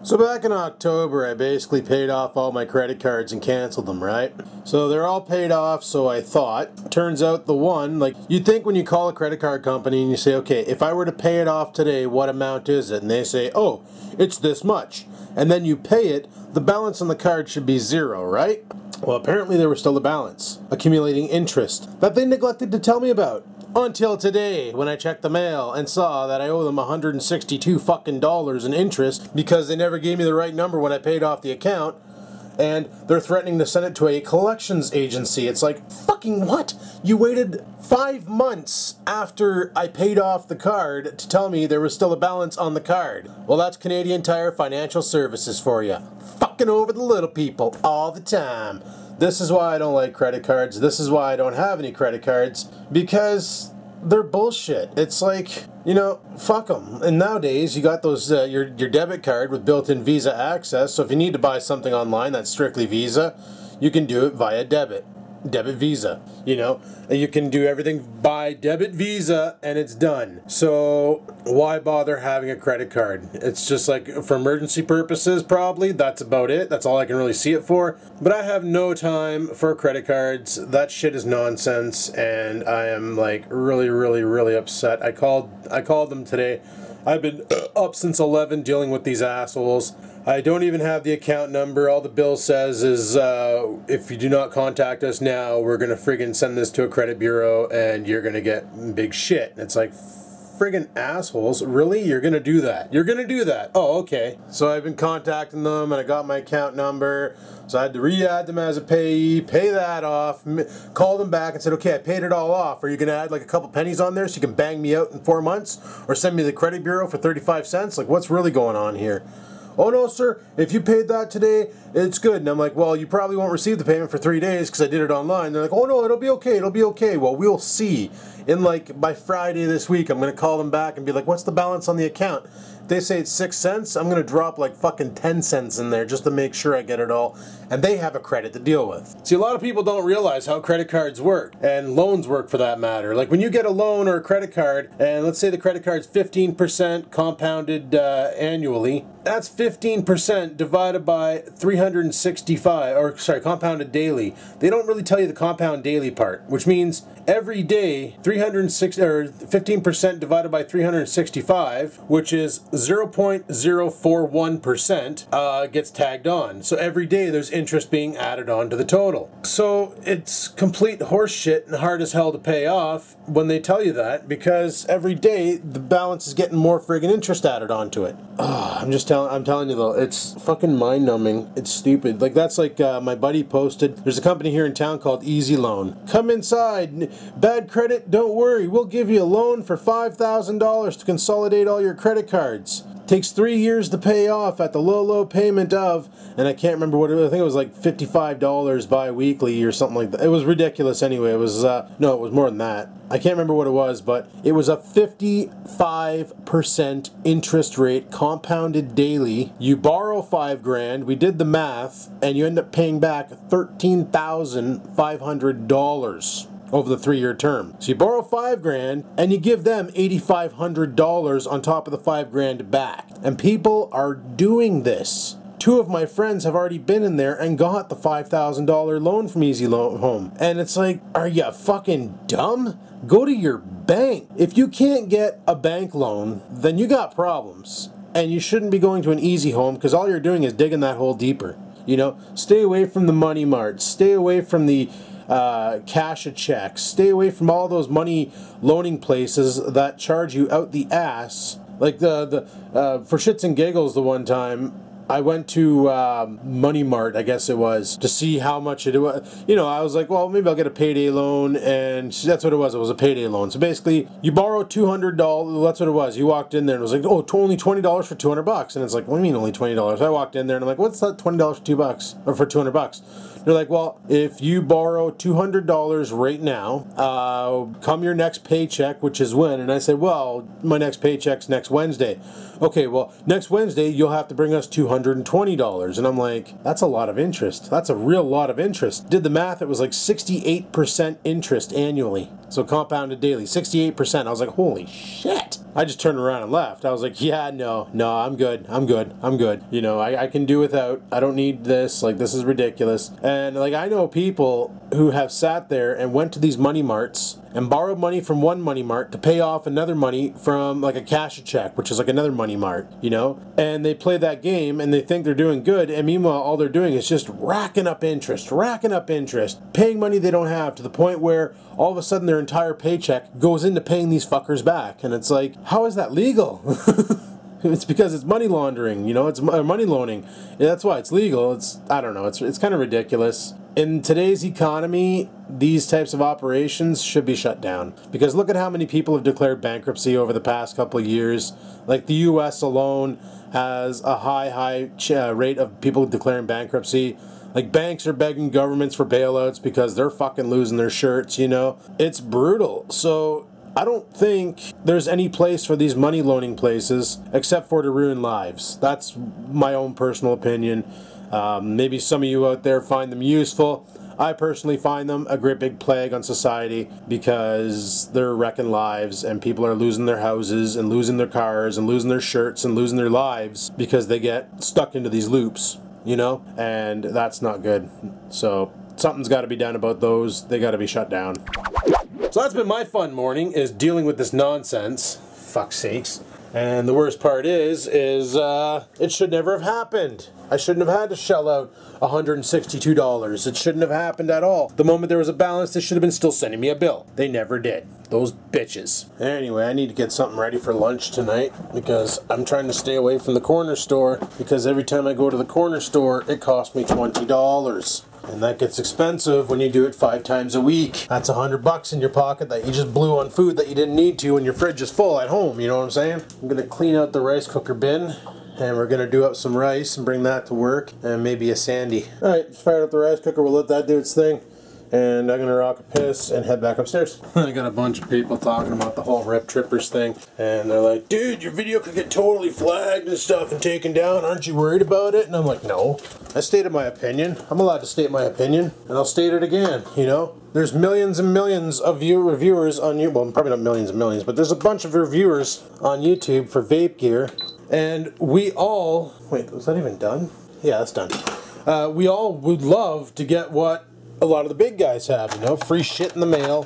So back in October, I basically paid off all my credit cards and canceled them, right? So they're all paid off, so I thought. Turns out the one, like, you'd think when you call a credit card company and you say, okay, if I were to pay it off today, what amount is it? And they say, oh, it's this much. And then you pay it, the balance on the card should be zero, right? Well, apparently there was still a balance, accumulating interest, that they neglected to tell me about. Until today, when I checked the mail and saw that I owe them $162 fucking in interest because they never gave me the right number when I paid off the account, and they're threatening to send it to a collections agency. It's like, fucking what? You waited 5 months after I paid off the card to tell me there was still a balance on the card. Well, that's Canadian Tire Financial Services for you. Fucking over the little people all the time. This is why I don't like credit cards. This is why I don't have any credit cards. Because they're bullshit. It's like, you know, fuck them. And nowadays, you got those, your debit card with built-in Visa access. So if you need to buy something online that's strictly Visa, you can do it via debit Visa, you know, and you can do everything by debit Visa and it's done. So why bother having a credit card? It's just like for emergency purposes, probably. That's about it. That's all I can really see it for. But I have no time for credit cards. That shit is nonsense, and I am like really upset. I called them today. I've been up since 11 dealing with these assholes. I don't even have the account number. All the bill says is, if you do not contact us now, we're going to friggin' send this to a credit bureau and you're going to get big shit. And it's like, friggin' assholes, really? You're going to do that? You're going to do that? Oh, okay. So I've been contacting them and I got my account number. So I had to re-add them as a payee, pay that off, call them back and said, okay, I paid it all off. Are you going to add like a couple pennies on there so you can bang me out in 4 months? Or send me to the credit bureau for 35 cents? Like, what's really going on here? Oh no, sir, if you paid that today, it's good. And I'm like, well, you probably won't receive the payment for 3 days because I did it online. They're like, oh no, it'll be okay, it'll be okay. Well, we'll see. In like, by Friday this week, I'm going to call them back and be like, what's the balance on the account? If they say it's 6 cents, I'm going to drop like fucking 10 cents in there just to make sure I get it all. And they have a credit to deal with. See, a lot of people don't realize how credit cards work, and loans work for that matter. Like when you get a loan or a credit card, and let's say the credit card's 15% compounded annually, that's 15% divided by 365, or sorry, compounded daily. They don't really tell you the compound daily part, which means every day 360 or 15% divided by 365, which is 0.041%, gets tagged on. So every day there's interest being added on to the total. So it's complete horseshit and hard as hell to pay off when they tell you that, because every day the balance is getting more friggin' interest added onto it. I'm telling you though, it's fucking mind-numbing. It's stupid. Like that's like my buddy posted, there's a company here in town called Easy Loan. Come inside, bad credit, don't worry, we'll give you a loan for $5,000 to consolidate all your credit cards. Takes 3 years to pay off at the low payment of, and I can't remember what it was, I think it was like $55 bi-weekly or something like that. It was ridiculous anyway. It was, no, it was more than that. I can't remember what it was, but it was a 55% interest rate compounded daily. You borrow $5,000, we did the math, and you end up paying back $13,500 over the 3-year term. So you borrow $5,000 and you give them $8,500 on top of the $5,000 back. And people are doing this. 2 of my friends have already been in there and got the $5,000 loan from Easy Loan Home. And it's like, are you fucking dumb? Go to your bank. If you can't get a bank loan, then you got problems. And you shouldn't be going to an Easy Home because all you're doing is digging that hole deeper. You know, stay away from the money marts. Stay away from the cash a check. Stay away from all those money loaning places that charge you out the ass. Like for shits and giggles, the one time I went to Money Mart, I guess it was, to see how much it was. You know, I was like, well, maybe I'll get a payday loan, and that's what it was. It was a payday loan. So basically, you borrow $200. That's what it was. You walked in there and it was like, oh, only $20 for $200. And it's like, what do you mean only $20? I walked in there and I'm like, what's that $20 for $2 or for $200? They're like, well, if you borrow $200 right now, come your next paycheck, which is when? And I said, well, my next paycheck's next Wednesday. Okay, well, next Wednesday, you'll have to bring us $220. And I'm like, that's a lot of interest. That's a real lot of interest. Did the math, it was like 68% interest annually. So compounded daily, 68%. I was like, holy shit. I just turned around and left. I was like, yeah, no, I'm good. You know, I can do without. I don't need this. Like, this is ridiculous. And like, I know people who have sat there and went to these money marts and borrowed money from one money mart to pay off another money from like a cash a check, which is like another money mart, you know? And they play that game and they think they're doing good, and meanwhile all they're doing is just racking up interest, paying money they don't have, to the point where all of a sudden their entire paycheck goes into paying these fuckers back. And it's like, how is that legal? It's because it's money laundering, you know, it's money loaning. Yeah, that's why it's legal. I don't know, it's kind of ridiculous. In today's economy, these types of operations should be shut down. Because look at how many people have declared bankruptcy over the past couple of years. Like the US alone has a high rate of people declaring bankruptcy. Like, banks are begging governments for bailouts because they're fucking losing their shirts, you know? It's brutal. So I don't think there's any place for these money loaning places except for to ruin lives. That's my own personal opinion. Maybe some of you out there find them useful. I personally find them a great big plague on society because they're wrecking lives, and people are losing their houses and losing their cars and losing their shirts and losing their lives because they get stuck into these loops, you know? And that's not good. So something's got to be done about those. They got to be shut down. So that's been my fun morning, is dealing with this nonsense. Fuck's sakes. And the worst part is it should never have happened. I shouldn't have had to shell out $162. It shouldn't have happened at all. The moment there was a balance, they should have been still sending me a bill. They never did. Those bitches. Anyway, I need to get something ready for lunch tonight because I'm trying to stay away from the corner store, because every time I go to the corner store, it costs me $20. And that gets expensive when you do it 5 times a week. That's $100 in your pocket that you just blew on food that you didn't need to when your fridge is full at home, you know what I'm saying? I'm gonna clean out the rice cooker bin, and we're gonna do up some rice and bring that to work, and maybe a sandy. Alright, fire up the rice cooker, we'll let that do its thing. And I'm gonna rock a piss and head back upstairs. I got a bunch of people talking about the whole Rep Trippers thing, and they're like, dude, your video could get totally flagged and stuff and taken down, aren't you worried about it? And I'm like, no, I stated my opinion. I'm allowed to state my opinion, and I'll state it again, you know? There's millions and millions of reviewers on YouTube, well, probably not millions and millions, but there's a bunch of reviewers on YouTube for vape gear, and we all, wait, was that even done? Yeah, that's done. We all would love to get what a lot of the big guys have, you know, free shit in the mail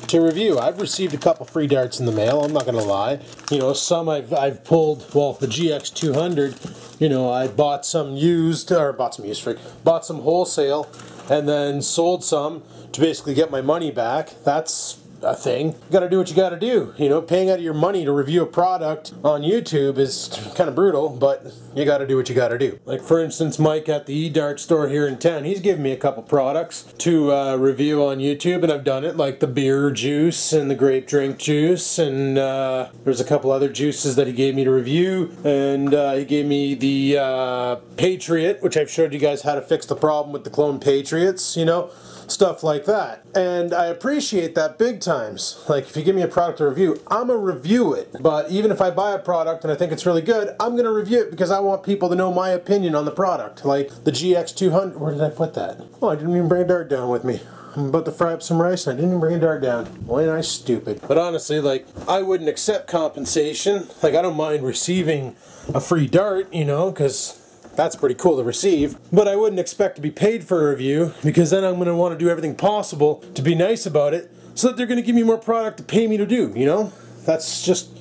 to review. I've received a couple free darts in the mail, I'm not gonna lie. You know, some I've pulled, well, the GX200, you know, I bought some used, or bought some wholesale, and then sold some to basically get my money back. That's a thing. You gotta do what you gotta do. You know, paying out of your money to review a product on YouTube is kind of brutal, but you gotta do what you gotta do. Like, for instance, Mike at the E-Dart store here in town, he's given me a couple products to review on YouTube, and I've done it, like the beer juice and the grape drink juice, and there's a couple other juices that he gave me to review, and he gave me the Patriot, which I've showed you guys how to fix the problem with the clone Patriots, you know? Stuff like that. And I appreciate that big times. Like, if you give me a product to review, I'm gonna review it. But even if I buy a product and I think it's really good, I'm gonna review it because I want people to know my opinion on the product. Like the GX200, where did I put that? Oh, I didn't even bring a dart down with me. I'm about to fry up some rice and I didn't even bring a dart down. Boy, am I stupid. But honestly, like, I wouldn't accept compensation. Like, I don't mind receiving a free dart, you know, because that's pretty cool to receive, but I wouldn't expect to be paid for a review, because then I'm going to want to do everything possible to be nice about it so that they're going to give me more product to pay me to do, you know? That's just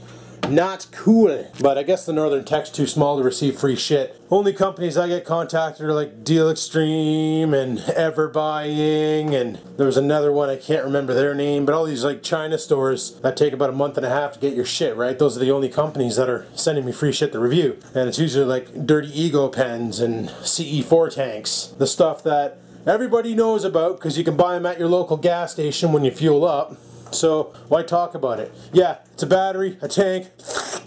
not cool. But I guess the Northern Tech's too small to receive free shit. Only companies I get contacted are like Deal Extreme and Ever Buying, and there was another one, I can't remember their name, but all these like China stores that take about a month and a half to get your shit, right? Those are the only companies that are sending me free shit to review. And it's usually like Dirty Ego pens and CE4 tanks. The stuff that everybody knows about because you can buy them at your local gas station when you fuel up. So why talk about it? Yeah, it's a battery, a tank,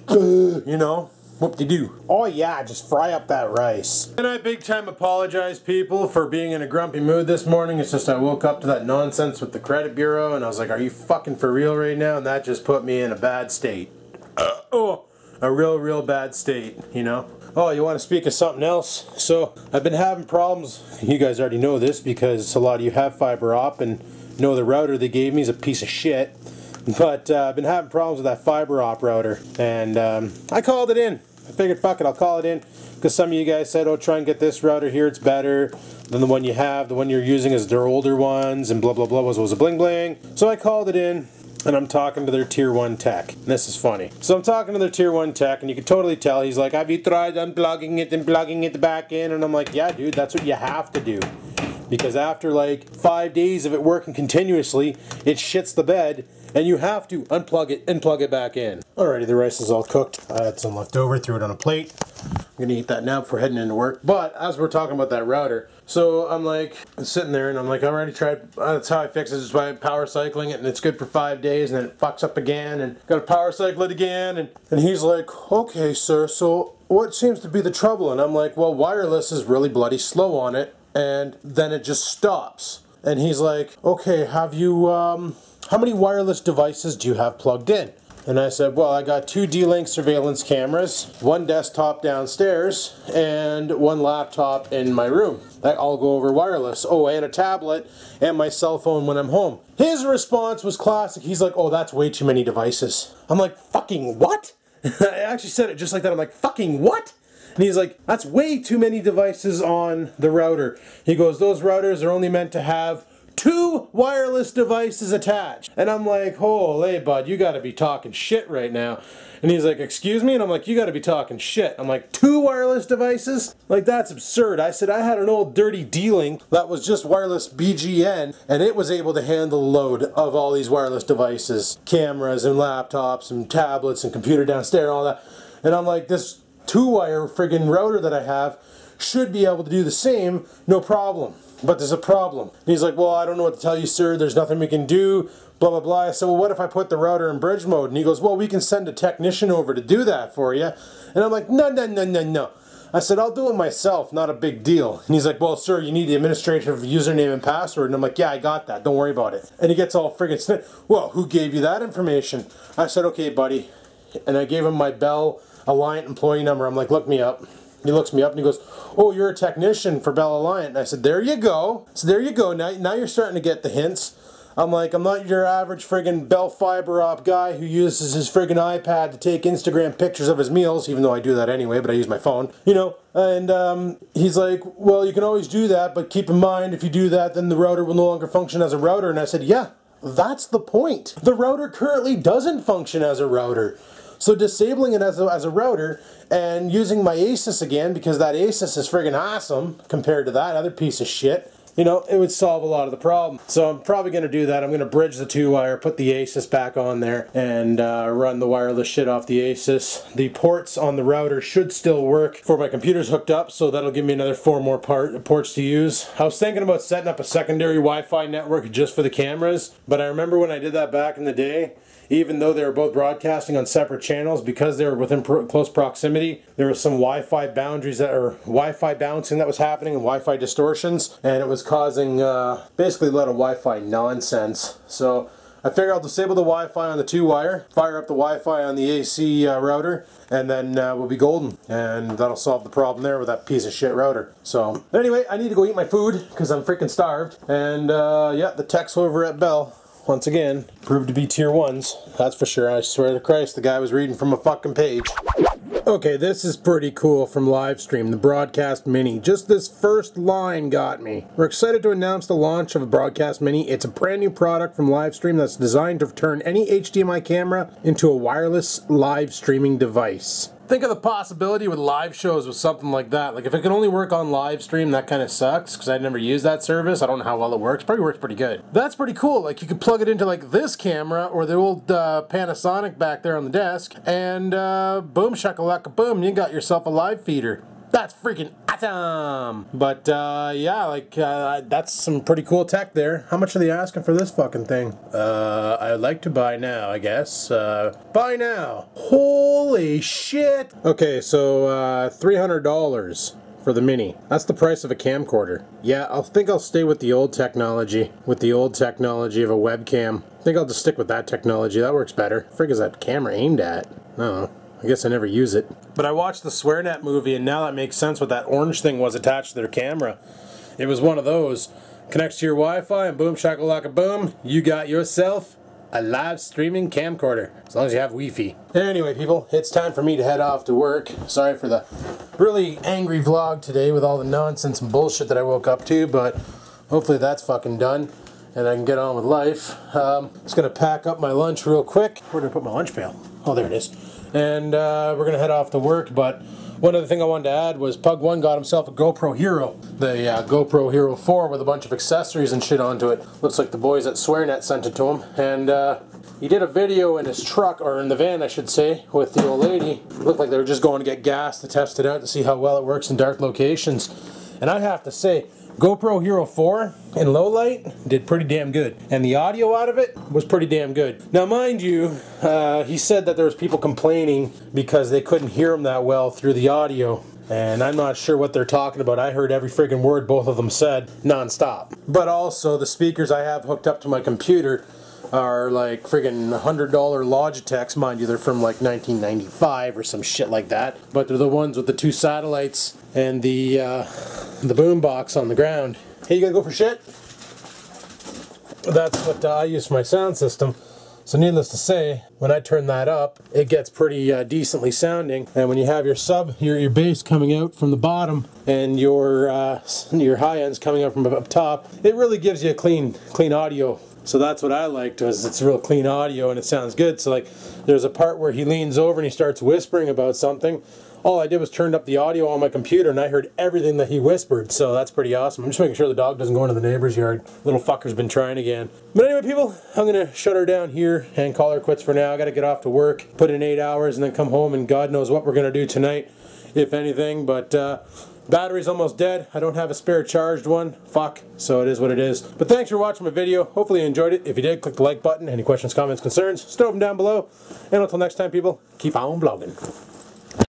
you know, whoop-de-doo. Oh yeah, just fry up that rice. And I big time apologize, people, for being in a grumpy mood this morning. It's just I woke up to that nonsense with the credit bureau and I was like, are you fucking for real right now? And that just put me in a bad state. A real bad state, you know? Oh, you want to speak of something else? So, I've been having problems. You guys already know this because a lot of you have fiber op and know the router they gave me is a piece of shit. But I've been having problems with that fiber op router, and I called it in. I figured, fuck it, I'll call it in, because some of you guys said, oh, try and get this router here, it's better than the one you have. The one you're using is their older ones, and blah blah blah was a bling bling. So I called it in, and I'm talking to their tier 1 tech. And this is funny. So I'm talking to their tier 1 tech, and you can totally tell, he's like, have you tried unplugging it and plugging it back in? And I'm like, yeah dude, that's what you have to do. Because after like 5 days of it working continuously, it shits the bed, and you have to unplug it and plug it back in. Alrighty, the rice is all cooked. I had some left over, threw it on a plate. I'm gonna eat that now before heading into work. But as we're talking about that router, so I'm like sitting there and I'm like, I already tried, that's how I fix it, is by power cycling it, and it's good for 5 days, and then it fucks up again, and gotta power cycle it again, and he's like, okay sir, so what seems to be the trouble? And I'm like, well, wireless is really bloody slow on it, and then it just stops. And he's like, okay, have you, how many wireless devices do you have plugged in? And I said, well, I got 2 D-Link surveillance cameras, 1 desktop downstairs, and 1 laptop in my room. That all go over wireless. Oh, and a tablet, and my cell phone when I'm home. His response was classic. He's like, oh, that's way too many devices. I'm like, fucking what? I actually said it just like that. I'm like, fucking what? And he's like, that's way too many devices on the router. He goes, those routers are only meant to have 2 wireless devices attached. And I'm like, holy bud, you gotta be talking shit right now. And he's like, excuse me? And I'm like, you gotta be talking shit. I'm like, 2 wireless devices? Like, that's absurd. I said, I had an old dirty D-Link that was just wireless BGN, and it was able to handle the load of all these wireless devices. Cameras and laptops and tablets and computer downstairs and all that. And I'm like, this 2-wire friggin' router that I have should be able to do the same, no problem. But there's a problem. And he's like, well, I don't know what to tell you, sir. There's nothing we can do, blah, blah, blah. I said, well, what if I put the router in bridge mode? And he goes, well, we can send a technician over to do that for you. And I'm like, no, no, no, no, no. I said, I'll do it myself, not a big deal. And he's like, well, sir, you need the administrative username and password. And I'm like, yeah, I got that. Don't worry about it. And he gets all friggin' snit. Well, who gave you that information? I said, okay, buddy. And I gave him my Bell Alliant employee number. I'm like, look me up. He looks me up and he goes, oh, you're a technician for Bell Alliant. And I said, there you go. So there you go. Now you're starting to get the hints. I'm like, I'm not your average friggin' Bell fiber op guy who uses his friggin' iPad to take Instagram pictures of his meals, even though I do that anyway, but I use my phone, you know. And he's like, well, you can always do that, but keep in mind, if you do that, then the router will no longer function as a router. And I said, yeah, that's the point. The router currently doesn't function as a router. So disabling it as a router and using my Asus again, because that Asus is friggin' awesome compared to that other piece of shit, you know, it would solve a lot of the problem. So I'm probably going to do that. I'm going to bridge the 2-wire, put the Asus back on there, and run the wireless shit off the Asus. The ports on the router should still work for my computer's hooked up, so that'll give me another 4 more ports to use. I was thinking about setting up a secondary Wi-Fi network just for the cameras, but I remember when I did that back in the day, even though they were both broadcasting on separate channels, because they were within close proximity, there was some Wi-Fi boundaries or Wi-Fi bouncing that was happening and Wi-Fi distortions, and it was causing basically a lot of Wi-Fi nonsense. So I figured I'll disable the Wi-Fi on the 2-wire, fire up the Wi-Fi on the AC router, and then we'll be golden. And that'll solve the problem there with that piece of shit router. So anyway, I need to go eat my food because I'm freaking starved. And yeah, the techs over at Bell, once again, proved to be tier 1s. That's for sure. I swear to Christ, the guy was reading from a fucking page. Okay, this is pretty cool from Livestream, the Broadcast Mini. Just this first line got me. We're excited to announce the launch of a Broadcast Mini. It's a brand new product from Livestream that's designed to turn any HDMI camera into a wireless live streaming device. Think of the possibility with live shows with something like that. Like, if it can only work on live stream, that kind of sucks, because I'd never used that service. I don't know how well it works. Probably works pretty good. That's pretty cool. Like, you could plug it into, like, this camera, or the old Panasonic back there on the desk, and boom, shakalaka boom, you got yourself a live feeder. That's freaking awesome! But, yeah, like, that's some pretty cool tech there. How much are they asking for this fucking thing? I'd like to buy now, I guess. Buy now! Holy shit! Okay, so, $300 for the Mini. That's the price of a camcorder. Yeah, I think I'll stay with the old technology. With the old technology of a webcam. I think I'll just stick with that technology. That works better. Frig is that camera aimed at? I don't know. I guess I never use it. But I watched the SwearNet movie, and now that makes sense what that orange thing was attached to their camera. It was one of those. Connects to your Wi-Fi, and boom shakalaka boom, you got yourself a live streaming camcorder, as long as you have Wi-Fi. Anyway, people, it's time for me to head off to work. Sorry for the really angry vlog today with all the nonsense and bullshit that I woke up to, but hopefully that's fucking done and I can get on with life. Just gonna pack up my lunch real quick. Where did I put my lunch pail? Oh, there it is. And we're gonna head off to work, but one other thing I wanted to add was Pug1 got himself a GoPro Hero. The GoPro Hero 4 with a bunch of accessories and shit onto it. Looks like the boys at SwearNet sent it to him. And he did a video in his truck, or in the van I should say, with the old lady. It looked like they were just going to get gas to test it out to see how well it works in dark locations. And I have to say, GoPro Hero 4 in low light did pretty damn good, and the audio out of it was pretty damn good. Now mind you, he said that there was people complaining because they couldn't hear him that well through the audio, and I'm not sure what they're talking about. I heard every friggin' word both of them said non-stop. But also the speakers I have hooked up to my computer are like friggin' $100 Logitechs. Mind you, they're from like 1995 or some shit like that, but they're the ones with the 2 satellites and the boom box on the ground. Hey, you gotta go for shit? That's what I use for my sound system. So needless to say, when I turn that up, it gets pretty decently sounding. And when you have your sub, your bass coming out from the bottom and your high ends coming out from up top, it really gives you a clean audio. So that's what I liked, was it's real clean audio and it sounds good. So like, there's a part where he leans over and he starts whispering about something. All I did was turned up the audio on my computer and I heard everything that he whispered, so that's pretty awesome. I'm just making sure the dog doesn't go into the neighbor's yard. Little fucker's been trying again. But anyway, people, I'm gonna shut her down here and call her quits for now. I gotta get off to work, put in 8 hours, and then come home, and God knows what we're gonna do tonight, if anything. But battery's almost dead. I don't have a spare charged one. Fuck. So it is what it is. But thanks for watching my video. Hopefully you enjoyed it. If you did, click the like button. Any questions, comments, concerns, stow them down below. And until next time, people, keep on vlogging.